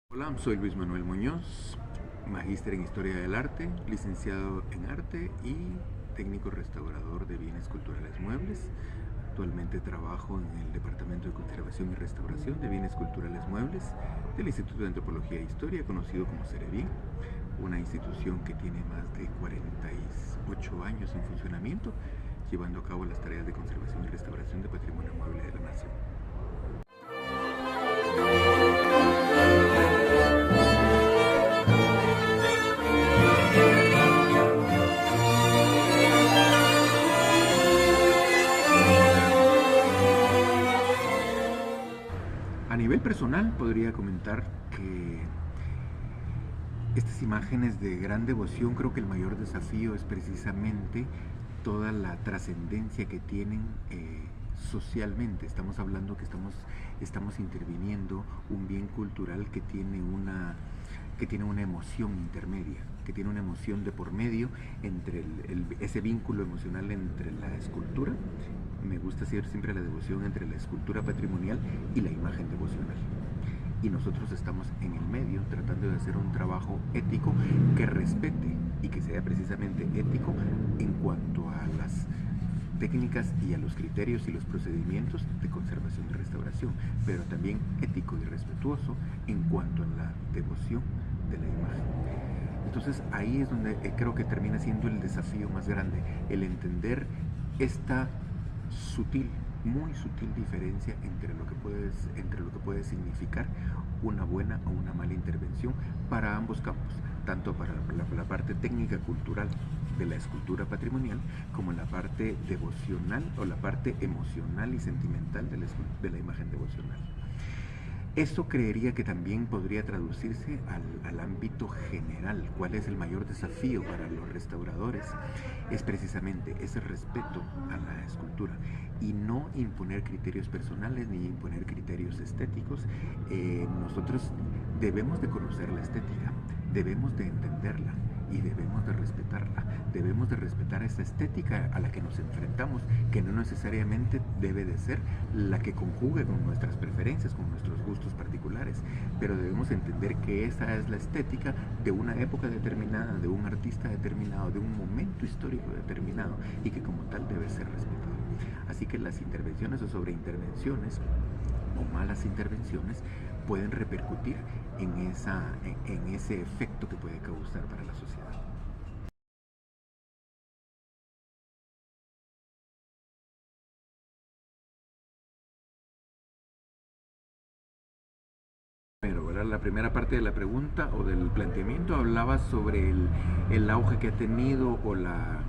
Hola, soy Luis Manuel Muñoz, magíster en Historia del Arte, licenciado en Arte y técnico restaurador de bienes culturales muebles. Actualmente trabajo en el Departamento de Conservación y Restauración de Bienes Culturales Muebles del Instituto de Antropología e Historia, conocido como CEREBIN, una institución que tiene más de 48 años en funcionamiento, llevando a cabo las tareas de conservación y restauración de patrimonio mueble de la nación. A nivel personal podría comentar que estas imágenes de gran devoción, creo que el mayor desafío es precisamente toda la trascendencia que tienen socialmente. Estamos hablando que estamos interviniendo un bien cultural que tiene una emoción intermedia, que tiene una emoción de por medio entre ese vínculo emocional entre la escultura. Me gusta hacer siempre la devoción entre la escultura patrimonial y la imagen devocional, y nosotros estamos en el medio tratando de hacer un trabajo ético que respete y que sea precisamente ético en cuanto a las técnicas y a los criterios y los procedimientos de conservación y restauración, pero también ético y respetuoso en cuanto a la devoción de la imagen. Entonces ahí es donde creo que termina siendo el desafío más grande, el entender esta sutil, muy sutil diferencia entre lo que puede significar una buena o una mala intervención para ambos campos, tanto para la parte técnica cultural de la escultura patrimonial como la parte devocional o la parte emocional y sentimental de la imagen devocional. Esto creería que también podría traducirse al ámbito general. ¿Cuál es el mayor desafío para los restauradores? Es precisamente ese respeto a la escultura y no imponer criterios personales ni imponer criterios estéticos. Nosotros debemos de conocer la estética, debemos de entenderla y debemos de respetarla. Debemos de respetar esa estética a la que nos enfrentamos, que no necesariamente debe de ser la que conjugue con nuestras preferencias, con nuestros gustos particulares, pero debemos entender que esa es la estética de una época determinada, de un artista determinado, de un momento histórico determinado, y que como tal debe ser respetado. Así que las intervenciones o sobreintervenciones o malas intervenciones pueden repercutir en ese efecto que puede causar para la sociedad. Pero ¿verdad? La primera parte de la pregunta o del planteamiento hablaba sobre el auge que ha tenido o la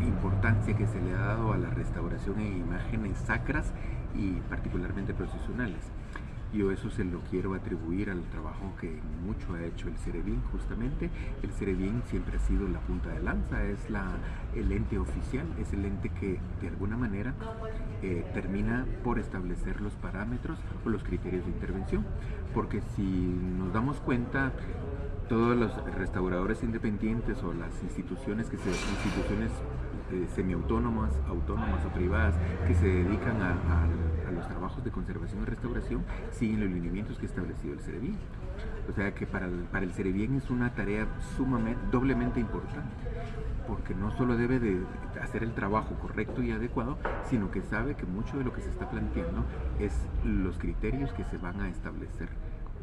importancia que se le ha dado a la restauración en imágenes sacras y particularmente procesionales. Yo eso se lo quiero atribuir al trabajo que mucho ha hecho el CEREBIN, justamente. El CEREBIN siempre ha sido la punta de lanza, es el ente oficial, es el ente que de alguna manera termina por establecer los parámetros o los criterios de intervención. Porque si nos damos cuenta, todos los restauradores independientes o las instituciones semiautónomas, autónomas o privadas que se dedican a los trabajos de conservación y restauración siguen los lineamientos que ha establecido el CEREBIN. O sea que para el CEREBIN es una tarea doblemente importante, porque no solo debe de hacer el trabajo correcto y adecuado, sino que sabe que mucho de lo que se está planteando es los criterios que se van a establecer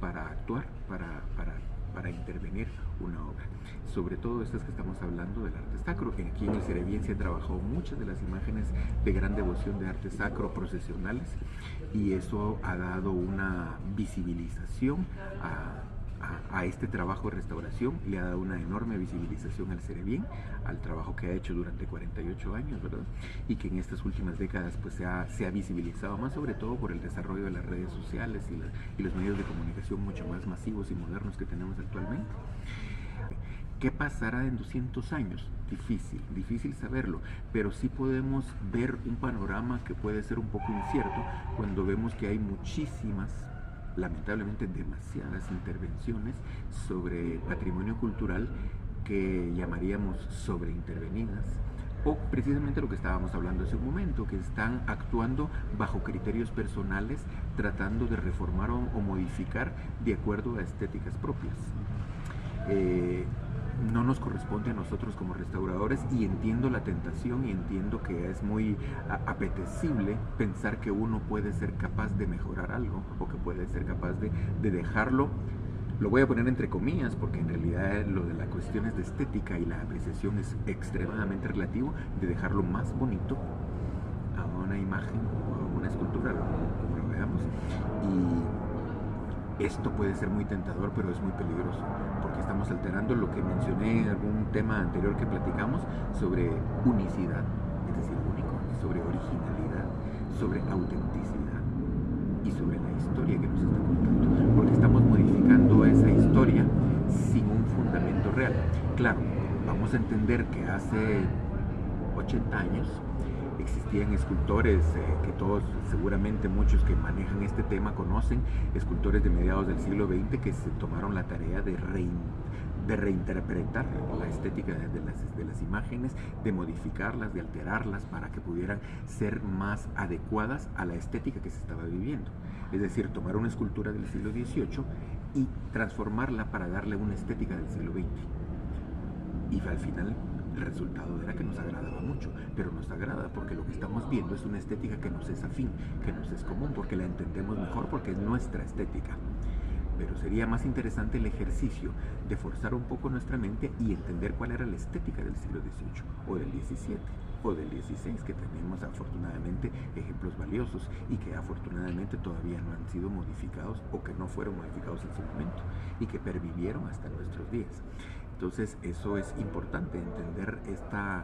para actuar, para intervenir una obra. Sobre todo estas que estamos hablando del arte sacro. Aquí en el CEREBIN se han trabajado muchas de las imágenes de gran devoción de arte sacro procesionales, y eso ha dado una visibilización a este trabajo de restauración, le ha dado una enorme visibilización al CEREBIN, al trabajo que ha hecho durante 48 años, ¿verdad? Y que en estas últimas décadas pues se ha visibilizado más, sobre todo por el desarrollo de las redes sociales y los medios de comunicación mucho más masivos y modernos que tenemos actualmente. ¿Qué pasará en 200 años? Difícil saberlo, pero sí podemos ver un panorama que puede ser un poco incierto cuando vemos que hay muchísimas, lamentablemente demasiadas intervenciones sobre patrimonio cultural que llamaríamos sobreintervenidas O precisamente lo que estábamos hablando hace un momento, que están actuando bajo criterios personales, tratando de reformar o modificar de acuerdo a estéticas propias. Eh, no nos corresponde a nosotros como restauradores, y entiendo la tentación y entiendo que es muy apetecible pensar que uno puede ser capaz de mejorar algo o que puede ser capaz de dejarlo. Lo voy a poner entre comillas porque en realidad lo de las cuestiones de estética y la apreciación es extremadamente relativo, de dejarlo más bonito a una imagen o a una escultura, como lo veamos. Y esto puede ser muy tentador, pero es muy peligroso, porque estamos alterando lo que mencioné en algún tema anterior que platicamos sobre unicidad, es decir, único, sobre originalidad, sobre autenticidad y sobre la historia que nos está contando, porque estamos modificando esa historia sin un fundamento real. Claro, vamos a entender que hace 80 años existían escultores que todos, seguramente muchos que manejan este tema conocen, escultores de mediados del siglo XX que se tomaron la tarea de reinterpretar la estética de las imágenes, de modificarlas, de alterarlas para que pudieran ser más adecuadas a la estética que se estaba viviendo. Es decir, tomar una escultura del siglo XVIII y transformarla para darle una estética del siglo XX. Y al final el resultado era que nos agradaba mucho, pero nos agrada porque lo que estamos viendo es una estética que nos es afín, que nos es común, porque la entendemos mejor, porque es nuestra estética. Pero sería más interesante el ejercicio de forzar un poco nuestra mente y entender cuál era la estética del siglo XVIII o del XVII o del XVI, que tenemos afortunadamente ejemplos valiosos y que afortunadamente todavía no han sido modificados o que no fueron modificados en su momento y que pervivieron hasta nuestros días. Entonces eso es importante, entender esta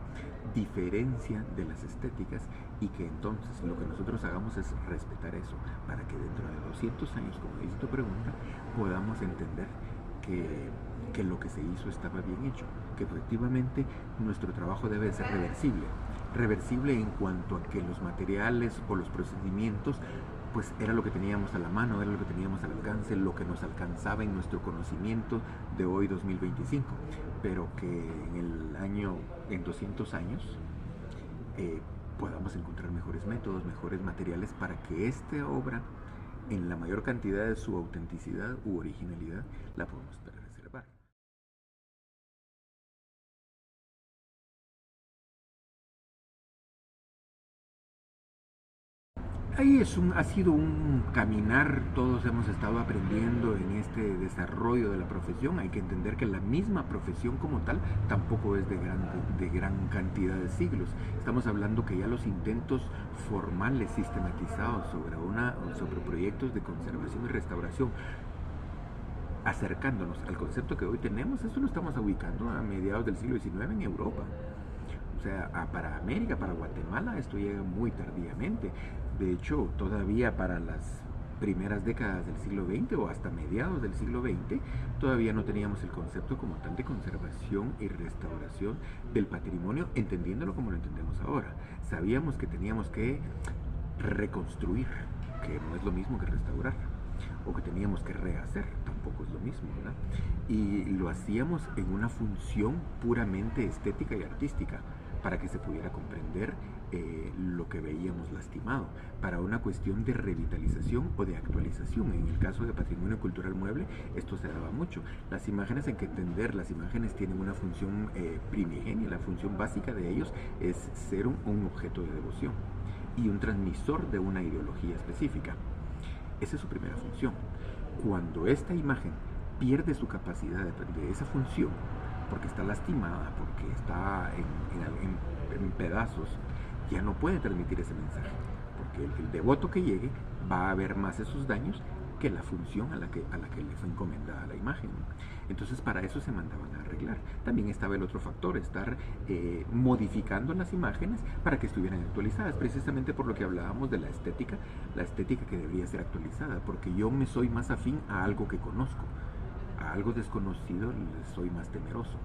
diferencia de las estéticas, y que entonces lo que nosotros hagamos es respetar eso, para que dentro de 200 años, como dice tu pregunta, podamos entender que lo que se hizo estaba bien hecho, que efectivamente nuestro trabajo debe ser reversible en cuanto a que los materiales o los procedimientos pues era lo que teníamos a la mano, era lo que teníamos al alcance, lo que nos alcanzaba en nuestro conocimiento de hoy 2025, pero que en 200 años, podamos encontrar mejores métodos, mejores materiales para que esta obra, en la mayor cantidad de su autenticidad u originalidad, la podamos preservar. Ahí ha sido un caminar, todos hemos estado aprendiendo en este desarrollo de la profesión. Hay que entender que la misma profesión como tal tampoco es de gran cantidad de siglos. Estamos hablando que ya los intentos formales, sistematizados sobre proyectos de conservación y restauración, acercándonos al concepto que hoy tenemos, eso lo estamos ubicando a mediados del siglo XIX en Europa. O sea, para América, para Guatemala, esto llega muy tardíamente. De hecho, todavía para las primeras décadas del siglo XX o hasta mediados del siglo XX, todavía no teníamos el concepto como tal de conservación y restauración del patrimonio, entendiéndolo como lo entendemos ahora. Sabíamos que teníamos que reconstruir, que no es lo mismo que restaurar, o que teníamos que rehacer, tampoco es lo mismo, ¿verdad? Y lo hacíamos en una función puramente estética y artística, para que se pudiera comprender lo que veíamos lastimado, para una cuestión de revitalización o de actualización. En el caso de patrimonio cultural mueble, esto se daba mucho. Las imágenes, hay que entender, las imágenes tienen una función primigenia, la función básica de ellos es ser un objeto de devoción y un transmisor de una ideología específica. Esa es su primera función. Cuando esta imagen pierde su capacidad de esa función, porque está lastimada, porque está en pedazos, ya no puede transmitir ese mensaje, porque el devoto que llegue va a ver más esos daños que la función a la que le fue encomendada la imagen. Entonces para eso se mandaban a arreglar. También estaba el otro factor, estar modificando las imágenes para que estuvieran actualizadas, precisamente por lo que hablábamos de la estética que debería ser actualizada, porque yo me soy más afín a algo que conozco. A algo desconocido soy más temeroso.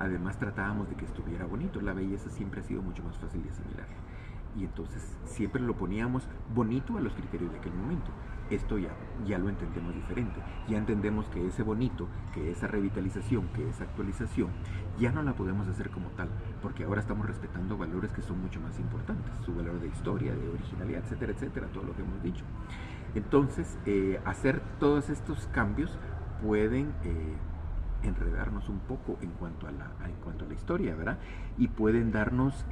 Además tratábamos de que estuviera bonito. La belleza siempre ha sido mucho más fácil de asimilar. Y entonces siempre lo poníamos bonito a los criterios de aquel momento. esto ya lo entendemos diferente. Ya entendemos que ese bonito, que esa revitalización, que esa actualización, ya no la podemos hacer como tal, porque ahora estamos respetando valores que son mucho más importantes, su valor de historia, de originalidad, etcétera, etcétera, todo lo que hemos dicho. Entonces, hacer todos estos cambios pueden enredarnos un poco en cuanto a la historia, ¿verdad? Y pueden darnos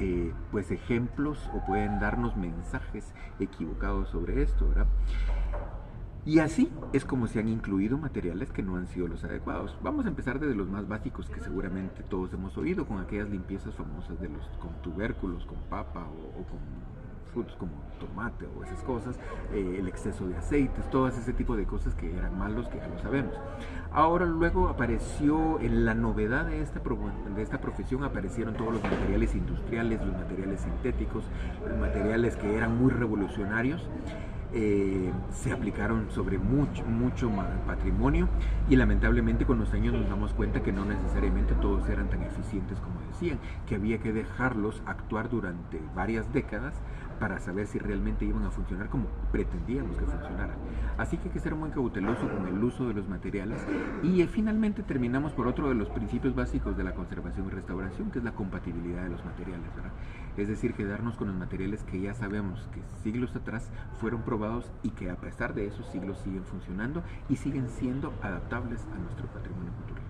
pues ejemplos o pueden darnos mensajes equivocados sobre esto, ¿verdad? Y así es como se han incluido materiales que no han sido los adecuados. Vamos a empezar desde los más básicos que seguramente todos hemos oído, con aquellas limpiezas famosas con tubérculos, con papa o con frutos como tomate o esas cosas, el exceso de aceites, todas ese tipo de cosas que eran malos, que ya lo sabemos. Ahora luego apareció, en la novedad de esta profesión, aparecieron todos los materiales industriales, los materiales sintéticos, los materiales que eran muy revolucionarios. Se aplicaron sobre mucho patrimonio, y lamentablemente con los años nos damos cuenta que no necesariamente todos eran tan eficientes como decían, que había que dejarlos actuar durante varias décadas para saber si realmente iban a funcionar como pretendíamos que funcionaran. Así que hay que ser muy cauteloso con el uso de los materiales, y finalmente terminamos por otro de los principios básicos de la conservación y restauración, que es la compatibilidad de los materiales, ¿verdad? Es decir, quedarnos con los materiales que ya sabemos que siglos atrás fueron probados y que a pesar de esos siglos siguen funcionando y siguen siendo adaptables a nuestro patrimonio cultural.